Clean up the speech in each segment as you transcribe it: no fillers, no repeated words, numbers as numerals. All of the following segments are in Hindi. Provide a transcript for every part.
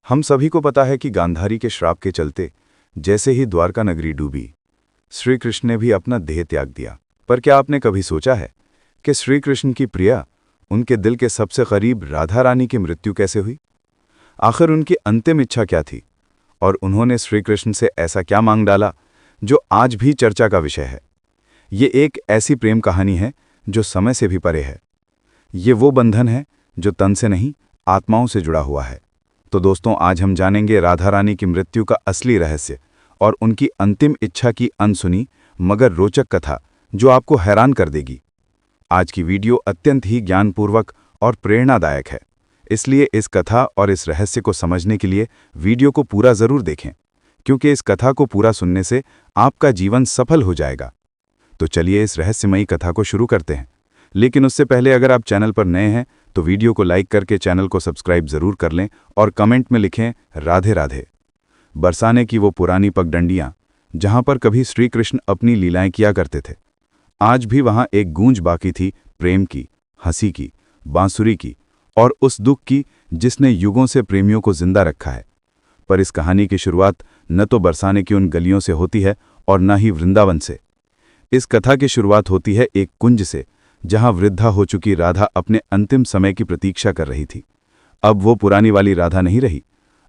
हम सभी को पता है कि गांधारी के श्राप के चलते जैसे ही द्वारका नगरी डूबी, श्री कृष्ण ने भी अपना देह त्याग दिया। पर क्या आपने कभी सोचा है कि श्री कृष्ण की प्रिया, उनके दिल के सबसे करीब राधा रानी की मृत्यु कैसे हुई? आखिर उनकी अंतिम इच्छा क्या थी और उन्होंने श्री कृष्ण से ऐसा क्या मांग डाला जो आज भी चर्चा का विषय है? ये एक ऐसी प्रेम कहानी है जो समय से भी परे है। ये वो बंधन है जो तन से नहीं, आत्माओं से जुड़ा हुआ है। तो दोस्तों, आज हम जानेंगे राधा रानी की मृत्यु का असली रहस्य और उनकी अंतिम इच्छा की अनसुनी मगर रोचक कथा जो आपको हैरान कर देगी। आज की वीडियो अत्यंत ही ज्ञानपूर्वक और प्रेरणादायक है, इसलिए इस कथा और इस रहस्य को समझने के लिए वीडियो को पूरा जरूर देखें, क्योंकि इस कथा को पूरा सुनने से आपका जीवन सफल हो जाएगा। तो चलिए इस रहस्यमयी कथा को शुरू करते हैं। लेकिन उससे पहले अगर आप चैनल पर नए हैं तो वीडियो को लाइक करके चैनल को सब्सक्राइब जरूर कर लें और कमेंट में लिखें राधे राधे। बरसाने की वो पुरानी पगडंडियां जहां पर कभी श्री कृष्ण अपनी लीलाएं किया करते थे, आज भी वहां एक गूंज बाकी थी, प्रेम की, हंसी की, बांसुरी की और उस दुख की जिसने युगों से प्रेमियों को जिंदा रखा है। पर इस कहानी की शुरुआत न तो बरसाने की उन गलियों से होती है और न ही वृंदावन से। इस कथा की शुरुआत होती है एक कुंज से, जहां वृद्धा हो चुकी राधा अपने अंतिम समय की प्रतीक्षा कर रही थी। अब वो पुरानी वाली राधा नहीं रही,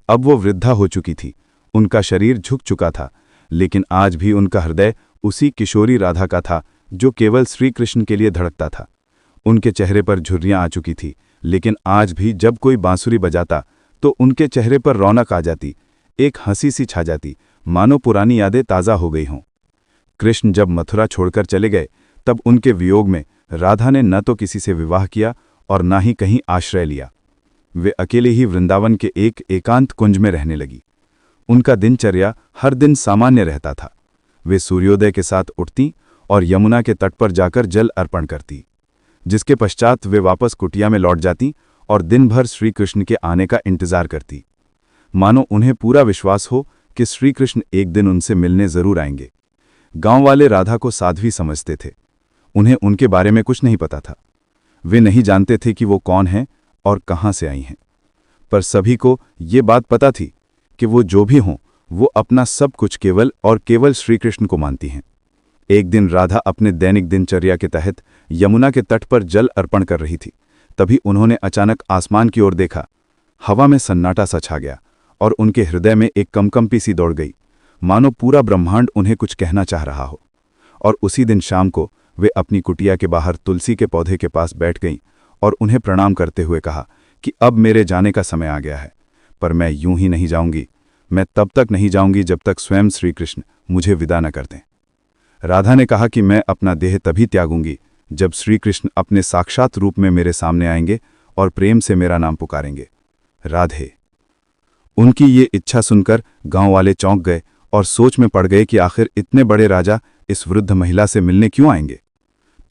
अब वो वृद्धा हो चुकी थी। उनका शरीर झुक चुका था, लेकिन आज भी उनका हृदय उसी किशोरी राधा का था जो केवल श्री कृष्ण के लिए धड़कता था। उनके चेहरे पर झुर्रियां आ चुकी थी, लेकिन आज भी जब कोई बांसुरी बजाता तो उनके चेहरे पर रौनक आ जाती, एक हंसी सी छा जाती, मानो पुरानी यादें ताज़ा हो गई हों। कृष्ण जब मथुरा छोड़कर चले गए, तब उनके वियोग में राधा ने न तो किसी से विवाह किया और न ही कहीं आश्रय लिया। वे अकेले ही वृंदावन के एक एकांत कुंज में रहने लगी। उनका दिनचर्या हर दिन सामान्य रहता था। वे सूर्योदय के साथ उठती और यमुना के तट पर जाकर जल अर्पण करती, जिसके पश्चात वे वापस कुटिया में लौट जाती और दिन भर श्री कृष्ण के आने का इंतजार करती, मानो उन्हें पूरा विश्वास हो कि श्री कृष्ण एक दिन उनसे मिलने जरूर आएंगे। गांव वाले राधा को साध्वी समझते थे, उन्हें उनके बारे में कुछ नहीं पता था। वे नहीं जानते थे कि वो कौन हैं और कहां से आई हैं, पर सभी को ये बात पता थी कि वो जो भी हों, वो अपना सब कुछ केवल और केवल श्री कृष्ण को मानती हैं। एक दिन राधा अपने दैनिक दिनचर्या के तहत यमुना के तट पर जल अर्पण कर रही थी। तभी उन्होंने अचानक आसमान की ओर देखा। हवा में सन्नाटा सा छा गया और उनके हृदय में एक कंपी सी दौड़ गई, मानो पूरा ब्रह्मांड उन्हें कुछ कहना चाह रहा हो। और उसी दिन शाम को वे अपनी कुटिया के बाहर तुलसी के पौधे के पास बैठ गईं और उन्हें प्रणाम करते हुए कहा कि अब मेरे जाने का समय आ गया है, पर मैं यूं ही नहीं जाऊंगी। मैं तब तक नहीं जाऊंगी जब तक स्वयं श्री कृष्ण मुझे विदा न कर दें। राधा ने कहा कि मैं अपना देह तभी त्यागूंगी जब श्री कृष्ण अपने साक्षात रूप में मेरे सामने आएंगे और प्रेम से मेरा नाम पुकारेंगे, राधे। उनकी ये इच्छा सुनकर गांव वाले चौंक गए और सोच में पड़ गए कि आखिर इतने बड़े राजा इस वृद्ध महिला से मिलने क्यों आएंगे।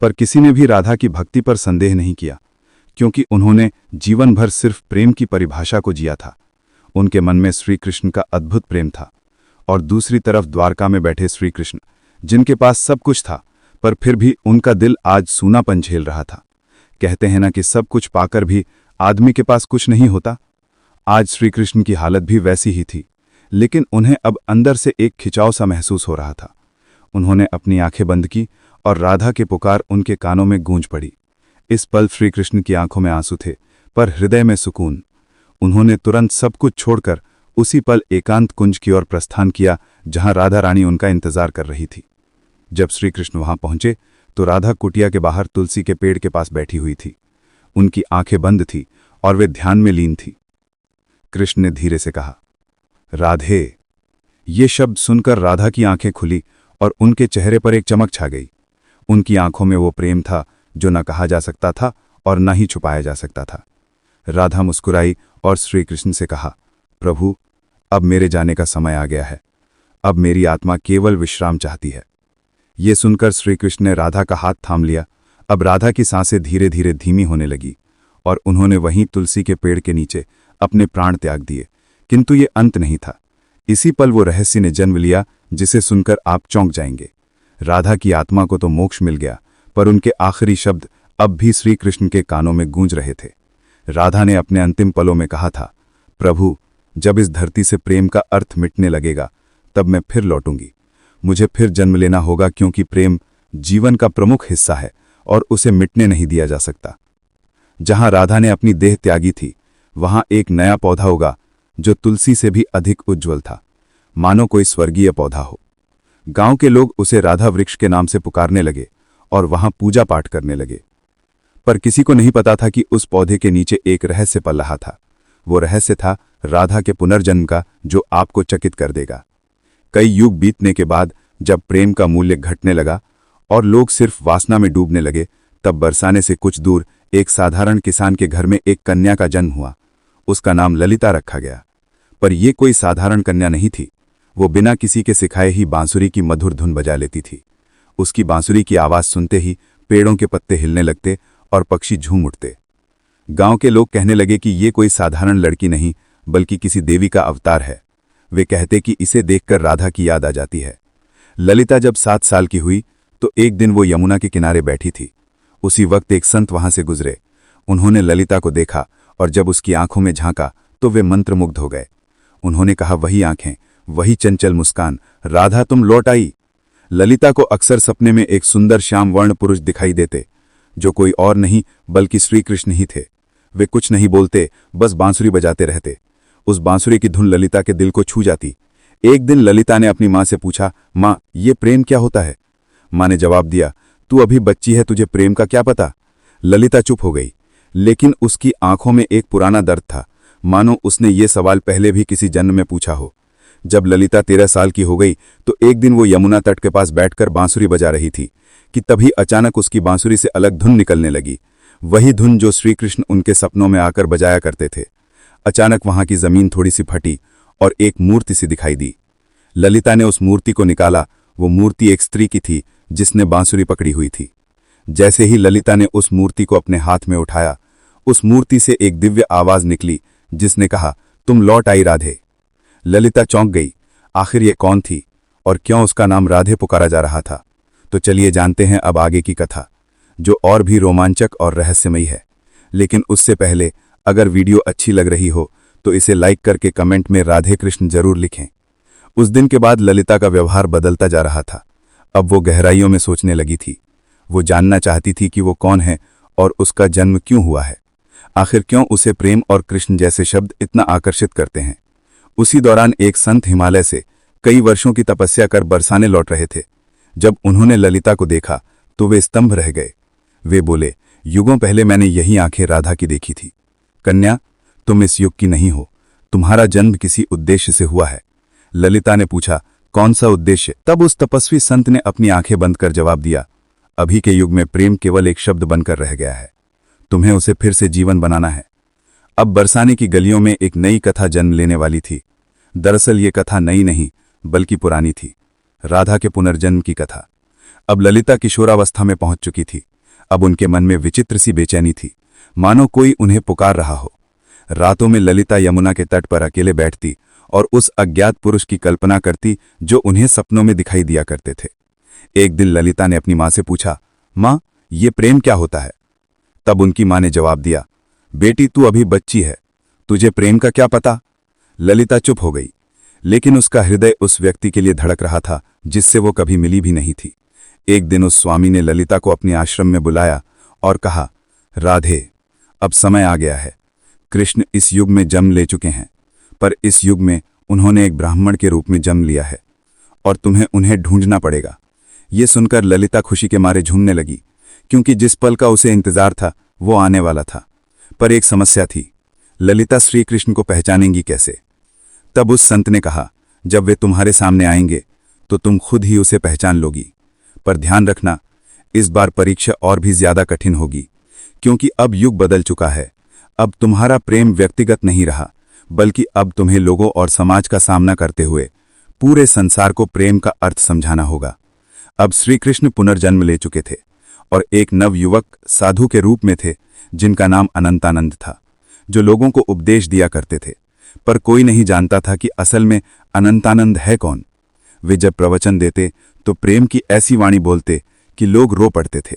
पर किसी ने भी राधा की भक्ति पर संदेह नहीं किया, क्योंकि उन्होंने जीवन भर सिर्फ प्रेम की परिभाषा को जिया था। उनके मन में श्री कृष्ण का अद्भुत प्रेम था और दूसरी तरफ द्वारका में बैठे श्री कृष्ण, जिनके पास सब कुछ था, पर फिर भी उनका दिल आज सूनापन झेल रहा था। कहते हैं ना कि सब कुछ पाकर भी आदमी के पास कुछ नहीं होता। आज श्री कृष्ण की हालत भी वैसी ही थी, लेकिन उन्हें अब अंदर से एक खिंचाव सा महसूस हो रहा था। उन्होंने अपनी आंखें बंद की और राधा के पुकार उनके कानों में गूंज पड़ी। इस पल श्री कृष्ण की आंखों में आंसू थे, पर हृदय में सुकून। उन्होंने तुरंत सब कुछ छोड़कर उसी पल एकांत कुंज की ओर प्रस्थान किया, जहां राधा रानी उनका इंतजार कर रही थी। जब श्री कृष्ण वहां पहुंचे तो राधा कुटिया के बाहर तुलसी के पेड़ के पास बैठी हुई थी। उनकी आंखें बंद थी और वे ध्यान में लीन थी। कृष्ण ने धीरे से कहा, राधे। ये शब्द सुनकर राधा की आंखें खुली और उनके चेहरे पर एक चमक छा गई। उनकी आंखों में वो प्रेम था जो न कहा जा सकता था और न ही छुपाया जा सकता था। राधा मुस्कुराई और श्री कृष्ण से कहा, प्रभु, अब मेरे जाने का समय आ गया है। अब मेरी आत्मा केवल विश्राम चाहती है। ये सुनकर श्री कृष्ण ने राधा का हाथ थाम लिया। अब राधा की सांसें धीरे धीरे धीमी होने लगी और उन्होंने वहीं तुलसी के पेड़ के नीचे अपने प्राण त्याग दिए। किंतु ये अंत नहीं था। इसी पल वो रहस्य ने जन्म लिया जिसे सुनकर आप चौंक जाएंगे। राधा की आत्मा को तो मोक्ष मिल गया, पर उनके आखिरी शब्द अब भी श्री कृष्ण के कानों में गूंज रहे थे। राधा ने अपने अंतिम पलों में कहा था, प्रभु, जब इस धरती से प्रेम का अर्थ मिटने लगेगा तब मैं फिर लौटूंगी। मुझे फिर जन्म लेना होगा, क्योंकि प्रेम जीवन का प्रमुख हिस्सा है और उसे मिटने नहीं दिया जा सकता। जहां राधा ने अपनी देह त्यागी थी, वहां एक नया पौधा उगा जो तुलसी से भी अधिक उज्ज्वल था, मानो कोई स्वर्गीय पौधा हो। गांव के लोग उसे राधा वृक्ष के नाम से पुकारने लगे और वहां पूजा पाठ करने लगे। पर किसी को नहीं पता था कि उस पौधे के नीचे एक रहस्य पल रहा था। वो रहस्य था राधा के पुनर्जन्म का, जो आपको चकित कर देगा। कई युग बीतने के बाद जब प्रेम का मूल्य घटने लगा और लोग सिर्फ वासना में डूबने लगे, तब बरसाने से कुछ दूर एक साधारण किसान के घर में एक कन्या का जन्म हुआ। उसका नाम ललिता रखा गया। पर यह कोई साधारण कन्या नहीं थी। वो बिना किसी के सिखाए ही बांसुरी की मधुर धुन बजा लेती थी। उसकी बांसुरी की आवाज सुनते ही पेड़ों के पत्ते हिलने लगते और पक्षी झूम उठते। गांव के लोग कहने लगे कि ये कोई साधारण लड़की नहीं, बल्कि किसी देवी का अवतार है। वे कहते कि इसे देखकर राधा की याद आ जाती है। ललिता जब 7 साल की हुई तो एक दिन वो यमुना के किनारे बैठी थी। उसी वक्त एक संत वहां से गुजरे। उन्होंने ललिता को देखा और जब उसकी आंखों में झांका तो वे मंत्रमुग्ध हो गए। उन्होंने कहा, वही आंखें, वही चंचल मुस्कान, राधा तुम लौट आई। ललिता को अक्सर सपने में एक सुंदर श्याम वर्ण पुरुष दिखाई देते, जो कोई और नहीं बल्कि श्री कृष्ण ही थे। वे कुछ नहीं बोलते, बस बांसुरी बजाते रहते। उस बांसुरी की धुन ललिता के दिल को छू जाती। एक दिन ललिता ने अपनी मां से पूछा, मां, ये प्रेम क्या होता है? मां ने जवाब दिया, तू अभी बच्ची है, तुझे प्रेम का क्या पता? ललिता चुप हो गई, लेकिन उसकी आंखों में एक पुराना दर्द था, मानो उसने ये सवाल पहले भी किसी जन्म में पूछा हो। जब ललिता 13 साल की हो गई तो एक दिन वो यमुना तट के पास बैठकर बांसुरी बजा रही थी कि तभी अचानक उसकी बांसुरी से अलग धुन निकलने लगी। वही धुन जो श्री कृष्ण उनके सपनों में आकर बजाया करते थे। अचानक वहां की जमीन थोड़ी सी फटी और एक मूर्ति सी दिखाई दी। ललिता ने उस मूर्ति को निकाला। वो मूर्ति एक स्त्री की थी जिसने बांसुरी पकड़ी हुई थी। जैसे ही ललिता ने उस मूर्ति को अपने हाथ में उठाया, उस मूर्ति से एक दिव्य आवाज निकली जिसने कहा, तुम लौट आई राधे। ललिता चौंक गई। आखिर ये कौन थी और क्यों उसका नाम राधे पुकारा जा रहा था? तो चलिए जानते हैं अब आगे की कथा, जो और भी रोमांचक और रहस्यमयी है। लेकिन उससे पहले अगर वीडियो अच्छी लग रही हो तो इसे लाइक करके कमेंट में राधे कृष्ण जरूर लिखें। उस दिन के बाद ललिता का व्यवहार बदलता जा रहा था। अब वो गहराइयों में सोचने लगी थी। वो जानना चाहती थी कि वो कौन है और उसका जन्म क्यों हुआ है। आखिर क्यों उसे प्रेम और कृष्ण जैसे शब्द इतना आकर्षित करते हैं। उसी दौरान एक संत हिमालय से कई वर्षों की तपस्या कर बरसाने लौट रहे थे। जब उन्होंने ललिता को देखा तो वे स्तंभ रह गए। वे बोले, युगों पहले मैंने यही आंखें राधा की देखी थी। कन्या, तुम इस युग की नहीं हो, तुम्हारा जन्म किसी उद्देश्य से हुआ है। ललिता ने पूछा, कौन सा उद्देश्य? तब उस तपस्वी संत ने अपनी आंखें बंद कर जवाब दिया, अभी के युग में प्रेम केवल एक शब्द बनकर रह गया है। तुम्हें उसे फिर से जीवन बनाना है। अब बरसाने की गलियों में एक नई कथा जन्म लेने वाली थी। दरअसल ये कथा नई नहीं बल्कि पुरानी थी, राधा के पुनर्जन्म की कथा। अब ललिता किशोरावस्था में पहुंच चुकी थी। अब उनके मन में विचित्र सी बेचैनी थी, मानो कोई उन्हें पुकार रहा हो। रातों में ललिता यमुना के तट पर अकेले बैठती और उस अज्ञात पुरुष की कल्पना करती जो उन्हें सपनों में दिखाई दिया करते थे। एक दिन ललिता ने अपनी मां से पूछा, मां, ये प्रेम क्या होता है? तब उनकी मां ने जवाब दिया, बेटी तू अभी बच्ची है, तुझे प्रेम का क्या पता? ललिता चुप हो गई, लेकिन उसका हृदय उस व्यक्ति के लिए धड़क रहा था जिससे वो कभी मिली भी नहीं थी। एक दिन उस स्वामी ने ललिता को अपने आश्रम में बुलाया और कहा, राधे, अब समय आ गया है। कृष्ण इस युग में जन्म ले चुके हैं, पर इस युग में उन्होंने एक ब्राह्मण के रूप में जन्म लिया है और तुम्हें उन्हें ढूंढना पड़ेगा। ये सुनकर ललिता खुशी के मारे झूमने लगी, क्योंकि जिस पल का उसे इंतजार था वो आने वाला था। पर एक समस्या थी, ललिता श्री कृष्ण को पहचानेंगी कैसे? तब उस संत ने कहा, जब वे तुम्हारे सामने आएंगे तो तुम खुद ही उसे पहचान लोगी। पर ध्यान रखना, इस बार परीक्षा और भी ज्यादा कठिन होगी, क्योंकि अब युग बदल चुका है। अब तुम्हारा प्रेम व्यक्तिगत नहीं रहा, बल्कि अब तुम्हें लोगों और समाज का सामना करते हुए पूरे संसार को प्रेम का अर्थ समझाना होगा। अब श्री कृष्ण पुनर्जन्म ले चुके थे और एक नव युवक साधु के रूप में थे जिनका नाम अनंतानंद था, जो लोगों को उपदेश दिया करते थे। पर कोई नहीं जानता था कि असल में अनंतानंद है कौन। वे जब प्रवचन देते तो प्रेम की ऐसी वाणी बोलते कि लोग रो पड़ते थे।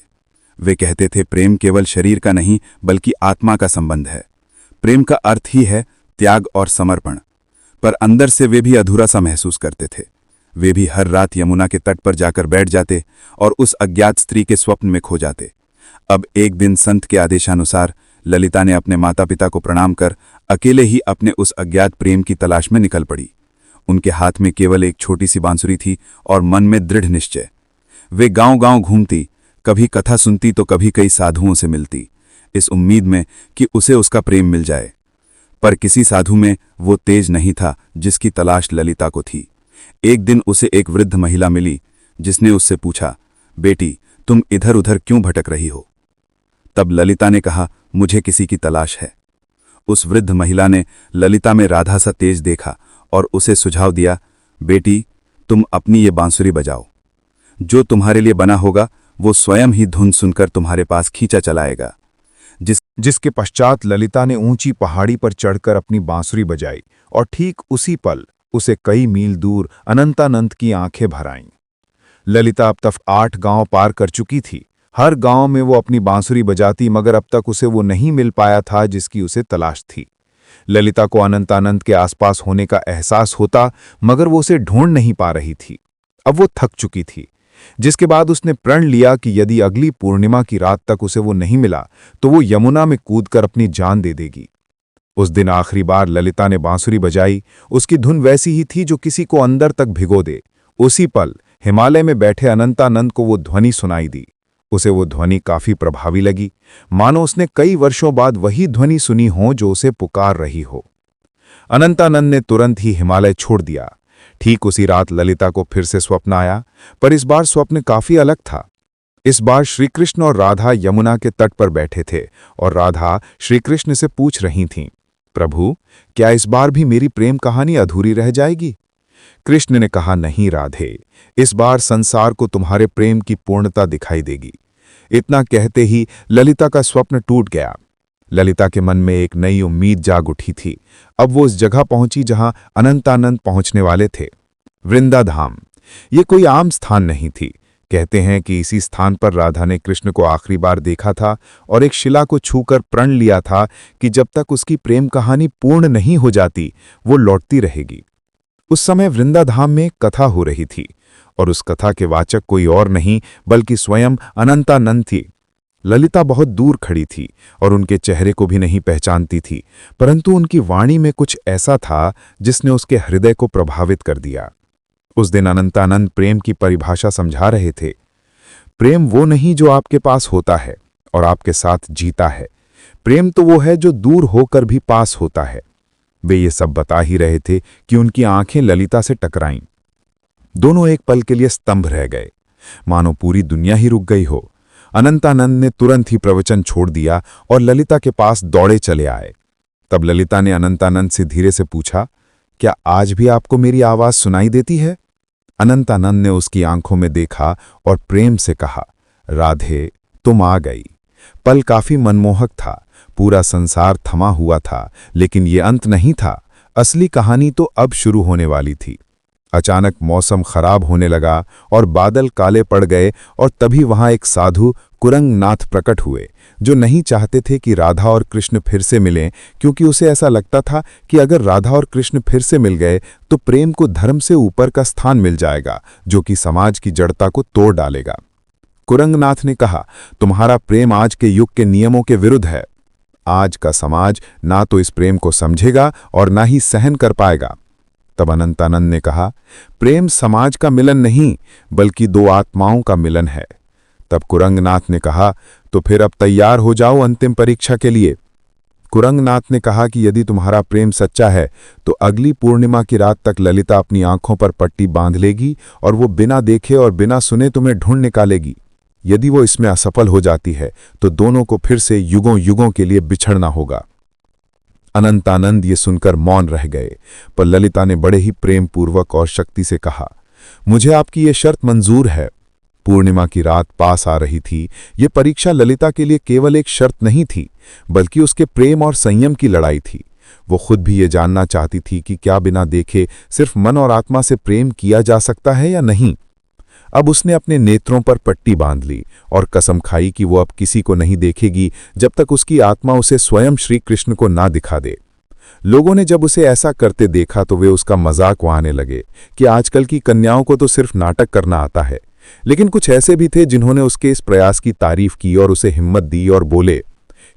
वे कहते थे, प्रेम केवल शरीर का नहीं बल्कि आत्मा का संबंध है। प्रेम का अर्थ ही है त्याग और समर्पण। पर अंदर से वे भी अधूरा सा महसूस करते थे। वे भी हर रात यमुना के तट पर जाकर बैठ जाते और उस अज्ञात स्त्री के स्वप्न में खो जाते। अब एक दिन संत के आदेशानुसार ललिता ने अपने माता पिता को प्रणाम कर अकेले ही अपने उस अज्ञात प्रेम की तलाश में निकल पड़ी। उनके हाथ में केवल एक छोटी सी बांसुरी थी और मन में दृढ़ निश्चय। वे गांव-गांव घूमती, कभी कथा सुनती तो कभी कई साधुओं से मिलती, इस उम्मीद में कि उसे उसका प्रेम मिल जाए। पर किसी साधु में वो तेज नहीं था जिसकी तलाश ललिता को थी। एक दिन उसे एक वृद्ध महिला मिली जिसने उससे पूछा, बेटी तुम इधर उधर क्यों भटक रही हो? तब ललिता ने कहा, मुझे किसी की तलाश है। उस वृद्ध महिला ने ललिता में राधा सा तेज देखा और उसे सुझाव दिया, बेटी तुम अपनी ये बांसुरी बजाओ, जो तुम्हारे लिए बना होगा वो स्वयं ही धुन सुनकर तुम्हारे पास खींचा चलाएगा। जिसके पश्चात ललिता ने ऊंची पहाड़ी पर चढ़कर अपनी बांसुरी बजाई और ठीक उसी पल उसे कई मील दूर अनंतानंद की आंखें भर आईं। ललिता अब तक 8 गांव पार कर चुकी थी। हर गांव में वो अपनी बांसुरी बजाती, मगर अब तक उसे वो नहीं मिल पाया था जिसकी उसे तलाश थी। ललिता को अनंतानंद के आसपास होने का एहसास होता, मगर वो उसे ढूंढ नहीं पा रही थी। अब वो थक चुकी थी, जिसके बाद उसने प्रण लिया कि यदि अगली पूर्णिमा की रात तक उसे वो नहीं मिला तो वो यमुना में कूदकर अपनी जान दे देगी। उस दिन आखिरी बार ललिता ने बांसुरी बजाई। उसकी धुन वैसी ही थी जो किसी को अंदर तक भिगो दे। उसी पल हिमालय में बैठे अनंतानंद को वो ध्वनि सुनाई दी। उसे वो ध्वनि काफी प्रभावी लगी, मानो उसने कई वर्षों बाद वही ध्वनि सुनी हो जो उसे पुकार रही हो। अनंतानंद ने तुरंत ही हिमालय छोड़ दिया। ठीक उसी रात ललिता को फिर से स्वप्न आया, पर इस बार स्वप्न काफी अलग था। इस बार श्रीकृष्ण और राधा यमुना के तट पर बैठे थे और राधा श्रीकृष्ण से पूछ रही थीं, प्रभु क्या इस बार भी मेरी प्रेम कहानी अधूरी रह जाएगी? कृष्ण ने कहा, नहीं राधे, इस बार संसार को तुम्हारे प्रेम की पूर्णता दिखाई देगी। इतना कहते ही ललिता का स्वप्न टूट गया। ललिता के मन में एक नई उम्मीद जाग उठी थी। अब वो उस जगह पहुंची जहां अनंतानंद पहुंचने वाले थे, वृंदाधाम। ये कोई आम स्थान नहीं थी। कहते हैं कि इसी स्थान पर राधा ने कृष्ण को आखिरी बार देखा था और एक शिला को छूकर प्रण लिया था कि जब तक उसकी प्रेम कहानी पूर्ण नहीं हो जाती वो लौटती रहेगी। उस समय वृंदाधाम में कथा हो रही थी और उस कथा के वाचक कोई और नहीं बल्कि स्वयं अनंतानंद थी। ललिता बहुत दूर खड़ी थी और उनके चेहरे को भी नहीं पहचानती थी, परंतु उनकी वाणी में कुछ ऐसा था जिसने उसके हृदय को प्रभावित कर दिया। उस दिन अनंतानंद प्रेम की परिभाषा समझा रहे थे। प्रेम वो नहीं जो आपके पास होता है और आपके साथ जीता है। प्रेम तो वो है जो दूर होकर भी पास होता है। वे ये सब बता ही रहे थे कि उनकी आंखें ललिता से टकराईं। दोनों एक पल के लिए स्तंभ रह गए, मानो पूरी दुनिया ही रुक गई हो। अनंतानंद ने तुरंत ही प्रवचन छोड़ दिया और ललिता के पास दौड़े चले आए। तब ललिता ने अनंतानंद से धीरे से पूछा, क्या आज भी आपको मेरी आवाज सुनाई देती है? अनंतानंद ने उसकी आंखों में देखा और प्रेम से कहा, राधे तुम आ गई। पल काफी मनमोहक था। पूरा संसार थमा हुआ था, लेकिन ये अंत नहीं था। असली कहानी तो अब शुरू होने वाली थी। अचानक मौसम खराब होने लगा और बादल काले पड़ गए और तभी वहां एक साधु कुरंगनाथ प्रकट हुए, जो नहीं चाहते थे कि राधा और कृष्ण फिर से मिलें, क्योंकि उसे ऐसा लगता था कि अगर राधा और कृष्ण फिर से मिल गए तो प्रेम को धर्म से ऊपर का स्थान मिल जाएगा, जो कि समाज की जड़ता को तोड़ डालेगा। कुरंगनाथ ने कहा, तुम्हारा प्रेम आज के युग के नियमों के विरुद्ध है। आज का समाज ना तो इस प्रेम को समझेगा और ना ही सहन कर पाएगा। तब अनंतानंद ने कहा, प्रेम समाज का मिलन नहीं बल्कि दो आत्माओं का मिलन है। तब कुरंगनाथ ने कहा, तो फिर अब तैयार हो जाओ अंतिम परीक्षा के लिए। कुरंगनाथ ने कहा कि यदि तुम्हारा प्रेम सच्चा है तो अगली पूर्णिमा की रात तक ललिता अपनी आंखों पर पट्टी बांध लेगी और वो बिना देखे और बिना सुने तुम्हें ढूंढ निकालेगी। यदि वो इसमें असफल हो जाती है तो दोनों को फिर से युगों युगों के लिए बिछड़ना होगा। अनंतानंद ये सुनकर मौन रह गए, पर ललिता ने बड़े ही प्रेम पूर्वक और शक्ति से कहा, मुझे आपकी ये शर्त मंजूर है। पूर्णिमा की रात पास आ रही थी। ये परीक्षा ललिता के लिए केवल एक शर्त नहीं थी, बल्कि उसके प्रेम और संयम की लड़ाई थी। वो खुद भी ये जानना चाहती थी कि क्या बिना देखे सिर्फ मन और आत्मा से प्रेम किया जा सकता है या नहीं। अब उसने अपने नेत्रों पर पट्टी बांध ली और कसम खाई कि वो अब किसी को नहीं देखेगी जब तक उसकी आत्मा उसे स्वयं श्री कृष्ण को ना दिखा दे। लोगों ने जब उसे ऐसा करते देखा तो वे उसका मजाक उड़ाने लगे कि आजकल की कन्याओं को तो सिर्फ नाटक करना आता है। लेकिन कुछ ऐसे भी थे जिन्होंने उसके इस प्रयास की तारीफ की और उसे हिम्मत दी और बोले,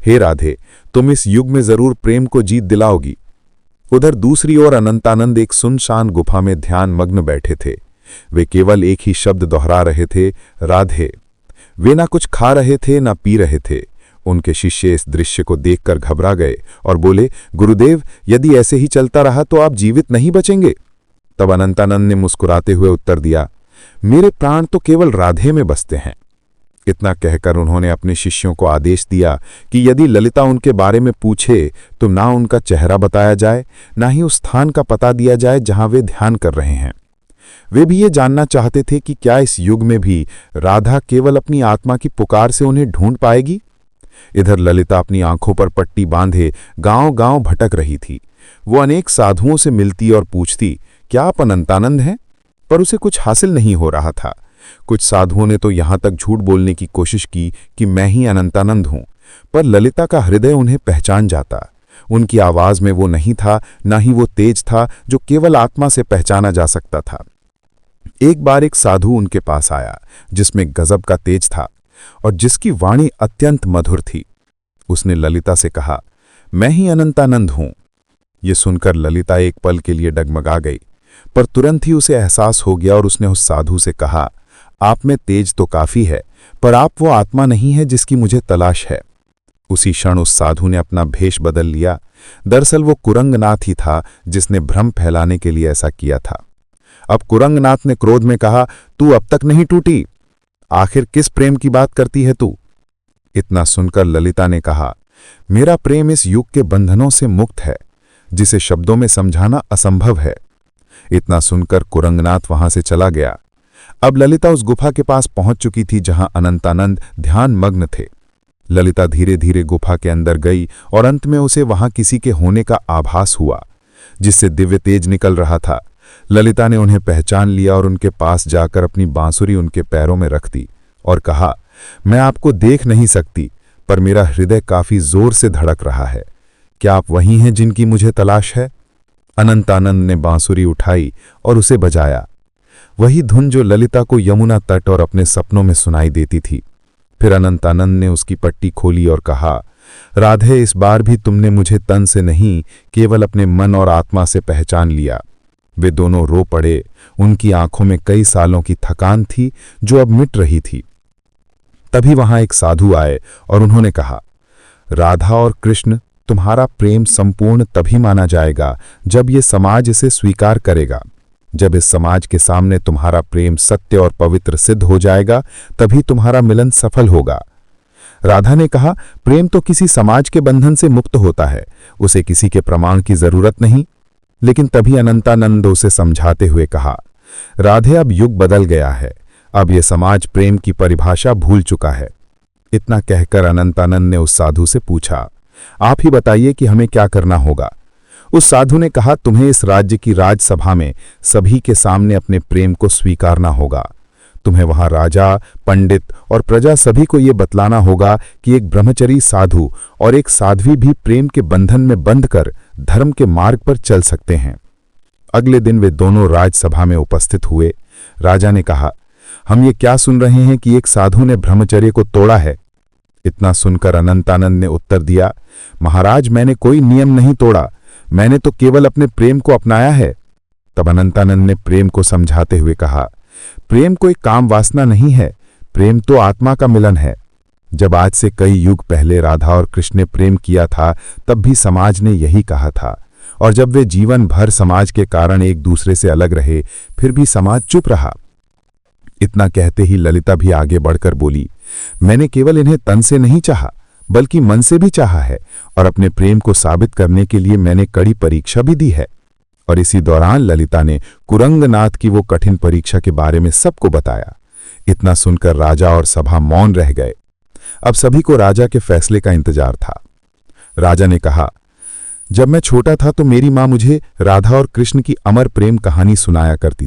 हे राधे, तुम इस युग में जरूर प्रेम को जीत दिलाओगी। उधर दूसरी ओर अनंतानंद एक सुनसान गुफा में ध्यान मग्न बैठे थे। वे केवल एक ही शब्द दोहरा रहे थे, राधे। वे ना कुछ खा रहे थे ना पी रहे थे। उनके शिष्य इस दृश्य को देखकर घबरा गए और बोले, गुरुदेव, यदि ऐसे ही चलता रहा तो आप जीवित नहीं बचेंगे। तब अनंतानंद ने मुस्कुराते हुए उत्तर दिया, मेरे प्राण तो केवल राधे में बसते हैं। इतना कहकर उन्होंने अपने शिष्यों को आदेश दिया कि यदि ललिता उनके बारे में पूछे तो ना उनका चेहरा बताया जाए, ना ही उस स्थान का पता दिया जाए जहां वे ध्यान कर रहे हैं। वे भी ये जानना चाहते थे कि क्या इस युग में भी राधा केवल अपनी आत्मा की पुकार से उन्हें ढूंढ पाएगी। इधर ललिता अपनी आंखों पर पट्टी बांधे गांव-गांव भटक रही थी। वो अनेक साधुओं से मिलती और पूछती, क्या आप अनंतानंद हैं? पर उसे कुछ हासिल नहीं हो रहा था। कुछ साधुओं ने तो यहां तक झूठ बोलने की कोशिश की कि मैं ही अनंतानंद हूं, पर ललिता का हृदय उन्हें पहचान जाता। उनकी आवाज में वो नहीं था, ना ही वो तेज था जो केवल आत्मा से पहचाना जा सकता था। एक बार एक साधु उनके पास आया जिसमें गजब का तेज था और जिसकी वाणी अत्यंत मधुर थी। उसने ललिता से कहा, मैं ही अनंतानंद हूं। ये सुनकर ललिता एक पल के लिए डगमगा गई, पर तुरंत ही उसे एहसास हो गया और उसने उस साधु से कहा, आप में तेज तो काफी है, पर आप वो आत्मा नहीं है जिसकी मुझे तलाश है। उसी क्षण उस साधु ने अपना भेष बदल लिया। दरअसल वो कुरंगनाथ ही था जिसने भ्रम फैलाने के लिए ऐसा किया था। अब कुरंगनाथ ने क्रोध में कहा, तू अब तक नहीं टूटी? आखिर किस प्रेम की बात करती है तू? इतना सुनकर ललिता ने कहा, मेरा प्रेम इस युग के बंधनों से मुक्त है, जिसे शब्दों में समझाना असंभव है। इतना सुनकर कुरंगनाथ वहां से चला गया। अब ललिता उस गुफा के पास पहुंच चुकी थी जहां अनंतानंद ध्यान मग्न थे। ललिता धीरे धीरे गुफा के अंदर गई और अंत में उसे वहां किसी के होने का आभास हुआ, जिससे दिव्य तेज निकल रहा था। ललिता ने उन्हें पहचान लिया और उनके पास जाकर अपनी बांसुरी उनके पैरों में रख दी और कहा, मैं आपको देख नहीं सकती, पर मेरा हृदय काफी जोर से धड़क रहा है। क्या आप वही हैं जिनकी मुझे तलाश है? अनंतानंद ने बांसुरी उठाई और उसे बजाया, वही धुन जो ललिता को यमुना तट और अपने सपनों में सुनाई देती थी। फिर अनंतानंद ने उसकी पट्टी खोली और कहा, राधे, इस बार भी तुमने मुझे तन से नहीं, केवल अपने मन और आत्मा से पहचान लिया। वे दोनों रो पड़े। उनकी आंखों में कई सालों की थकान थी जो अब मिट रही थी। तभी वहां एक साधु आए और उन्होंने कहा, राधा और कृष्ण, तुम्हारा प्रेम संपूर्ण तभी माना जाएगा जब ये समाज इसे स्वीकार करेगा। जब इस समाज के सामने तुम्हारा प्रेम सत्य और पवित्र सिद्ध हो जाएगा, तभी तुम्हारा मिलन सफल होगा। राधा ने कहा, प्रेम तो किसी समाज के बंधन से मुक्त होता है, उसे किसी के प्रमाण की जरूरत नहीं। लेकिन तभी अनंतानंद उसे समझाते हुए कहा, राधे, अब युग बदल गया है, अब यह समाज प्रेम की परिभाषा भूल चुका है। इतना कहकर अनंतानंद ने उस साधु से पूछा, आप ही बताइए कि हमें क्या करना होगा। उस साधु ने कहा, तुम्हें इस राज्य की राजसभा में सभी के सामने अपने प्रेम को स्वीकारना होगा। तुम्हें वहां राजा, पंडित और प्रजा सभी को यह बतलाना होगा कि एक ब्रह्मचरी साधु और एक साध्वी भी प्रेम के बंधन में बंधकर धर्म के मार्ग पर चल सकते हैं। अगले दिन वे दोनों राजसभा में उपस्थित हुए। राजा ने कहा, हम ये क्या सुन रहे हैं कि एक साधु ने ब्रह्मचर्य को तोड़ा है? इतना सुनकर अनंतानंद ने उत्तर दिया, महाराज, मैंने कोई नियम नहीं तोड़ा, मैंने तो केवल अपने प्रेम को अपनाया है। तब अनंतानंद ने प्रेम को समझाते हुए कहा, प्रेम कोई काम वासना नहीं है, प्रेम तो आत्मा का मिलन है। जब आज से कई युग पहले राधा और कृष्ण ने प्रेम किया था, तब भी समाज ने यही कहा था, और जब वे जीवन भर समाज के कारण एक दूसरे से अलग रहे, फिर भी समाज चुप रहा। इतना कहते ही ललिता भी आगे बढ़कर बोली, मैंने केवल इन्हें तन से नहीं चाहा, बल्कि मन से भी चाहा है, और अपने प्रेम को साबित करने के लिए मैंने कड़ी परीक्षा भी दी है। और इसी दौरान ललिता ने कुरंगनाथ की वो कठिन परीक्षा के बारे में सबको बताया। इतना सुनकर राजा और सभा मौन रह गए। अब सभी को राजा के फैसले का इंतजार था। राजा ने कहा, जब मैं छोटा था तो मेरी मां मुझे राधा और कृष्ण की अमर प्रेम कहानी सुनाया करती थी।